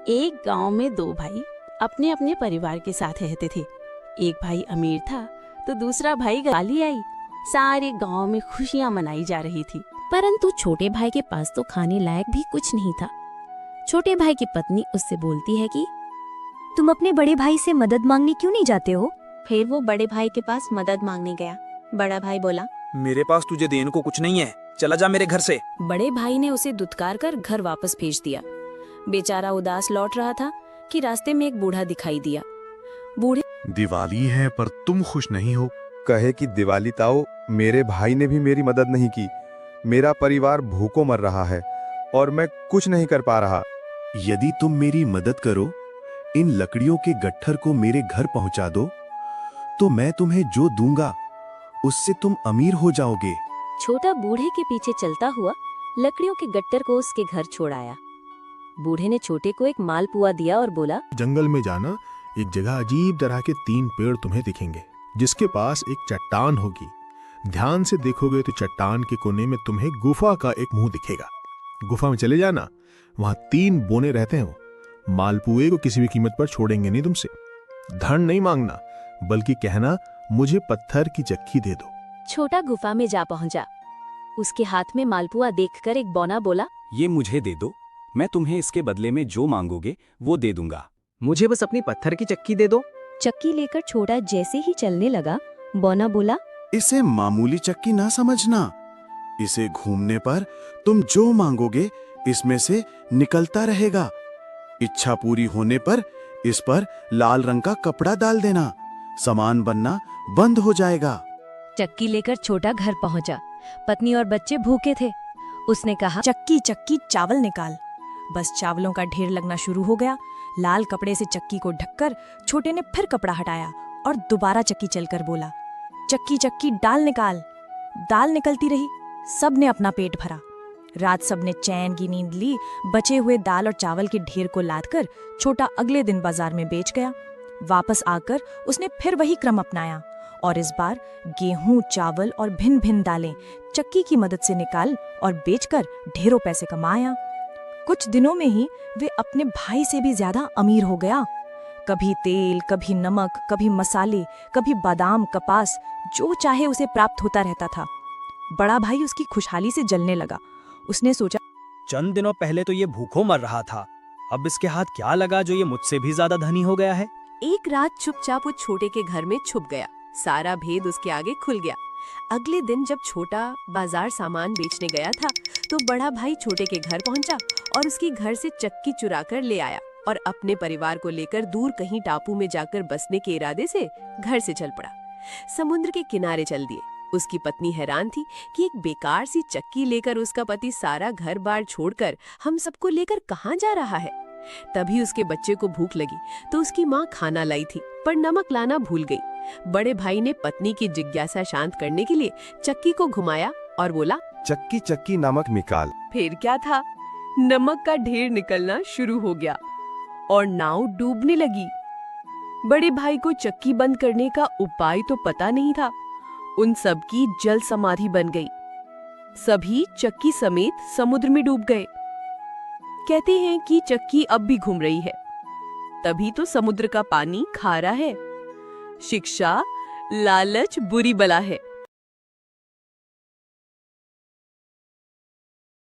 एक गांव में दो भाई अपने अपने परिवार के साथ रहते थे। एक भाई अमीर था तो दूसरा भाई गाली आई। सारे गांव में खुशियां मनाई जा रही थी, परंतु छोटे भाई के पास तो खाने लायक भी कुछ नहीं था। छोटे भाई की पत्नी उससे बोलती है कि तुम अपने बड़े भाई से मदद मांगने क्यों नहीं जाते हो? फिर वो बड़े भाई के पास मदद मांगने गया। बड़ा भाई बोला, मेरे पास तुझे देने को कुछ नहीं है, चला जा मेरे घर से। बड़े भाई ने उसे दुत्कार कर घर वापस भेज दिया। बेचारा उदास लौट रहा था कि रास्ते में एक बूढ़ा दिखाई दिया। बूढ़े दिवाली है पर तुम खुश नहीं हो। कहे कि दिवाली ताओ, मेरे भाई ने भी मेरी मदद नहीं की। मेरा परिवार भूखों मर रहा है और मैं कुछ नहीं कर पा रहा। यदि तुम मेरी मदद करो, इन लकड़ियों के गट्ठर को मेरे घर पहुंचा दो, तो मैं तुम्हें जो दूंगा उससे तुम अमीर हो जाओगे। छोटा बूढ़े के पीछे चलता हुआ लकड़ियों के गट्टर को उसके घर छोड़ आया। बूढ़े ने छोटे को एक मालपुआ दिया और बोला, जंगल में जाना, एक जगह अजीब तरह के 3 पेड़ तुम्हें दिखेंगे, जिसके पास एक चट्टान होगी। ध्यान से देखोगे तो चट्टान के कोने में तुम्हें गुफा का एक मुंह दिखेगा। गुफा में चले जाना, वहां 3 बोने रहते हो। मालपुए को किसी भी कीमत पर छोड़ेंगे नहीं तुमसे। धन नहीं मांगना, बल्कि कहना मुझे पत्थर की चक्की दे दो। छोटा गुफा में जा पहुंचा। उसके हाथ में मालपुआ देखकर एक बौना बोला, ये मुझे दे दो, मैं तुम्हें इसके बदले में जो मांगोगे वो दे दूंगा। मुझे बस अपनी पत्थर की चक्की दे दो। चक्की लेकर छोटा जैसे ही चलने लगा, बौना बोला, इसे मामूली चक्की ना समझना। इसे घूमने पर तुम जो मांगोगे इसमें से निकलता रहेगा। इच्छा पूरी होने पर इस पर लाल रंग का कपड़ा डाल देना, सामान बनना बंद हो जाएगा। चक्की लेकर छोटा घर पहुंचा। पत्नी और बच्चे भूखे थे। उसने कहा, चक्की चक्की चावल निकाल। बस चावलों का ढेर लगना शुरू हो गया। लाल कपड़े से चक्की को ढककर छोटे ने फिर कपड़ा हटाया और दोबारा चक्की चलकर बोला, चक्की चक्की दाल निकाल। दाल निकलती रही। सब ने अपना पेट भरा। रात सब ने चैन की नींद ली। बचे हुए दाल और चावल के ढेर को लादकर छोटा अगले दिन बाजार में बेच गया। वापस आकर उसने फिर वही क्रम अपनाया और इस बार गेहूं, चावल और भिन्न भिन्न दालें चक्की की मदद से निकाल और बेचकर ढेरों पैसे कमाया। कुछ दिनों में ही वे अपने भाई से भी ज्यादा अमीर हो गया। कभी तेल, कभी नमक, कभी मसाले, कभी बादाम, कपास, जो चाहे उसे प्राप्त होता रहता था। बड़ा भाई उसकी खुशहाली से जलने लगा। उसने सोचा, चंद दिनों पहले तो ये भूखों मर रहा था, अब इसके हाथ क्या लगा जो ये मुझसे भी ज्यादा धनी हो गया है। एक रात चुपचाप वो छोटे के घर में छुप गया। सारा भेद उसके आगे खुल गया। अगले दिन जब छोटा बाजार सामान बेचने गया था तो बड़ा भाई छोटे के घर पहुंचा और उसके घर से चक्की चुरा कर ले आया और अपने परिवार को लेकर दूर कहीं टापू में जाकर बसने के इरादे से घर से चल पड़ा। समुद्र के किनारे चल दिए। उसकी पत्नी हैरान थी कि एक बेकार सी चक्की लेकर उसका पति सारा घर बार छोड़कर हम सबको लेकर कहाँ जा रहा है। तभी उसके बच्चे को भूख लगी तो उसकी माँ खाना लाई थी, पर नमक लाना भूल गई। बड़े भाई ने पत्नी की जिज्ञासा शांत करने के लिए चक्की को घुमाया और बोला, चक्की चक्की नमक निकाल। फिर क्या था, नमक का ढेर निकलना शुरू हो गया और नाव डूबने लगी। बड़े भाई को चक्की बंद करने का उपाय तो पता नहीं था। उन सब की जल समाधि बन गई। सभी चक्की समेत समुद्र में डूब गए। कहते हैं कि चक्की अब भी घूम रही है, तभी तो समुद्र का पानी खारा है। शिक्षा, लालच बुरी बला है।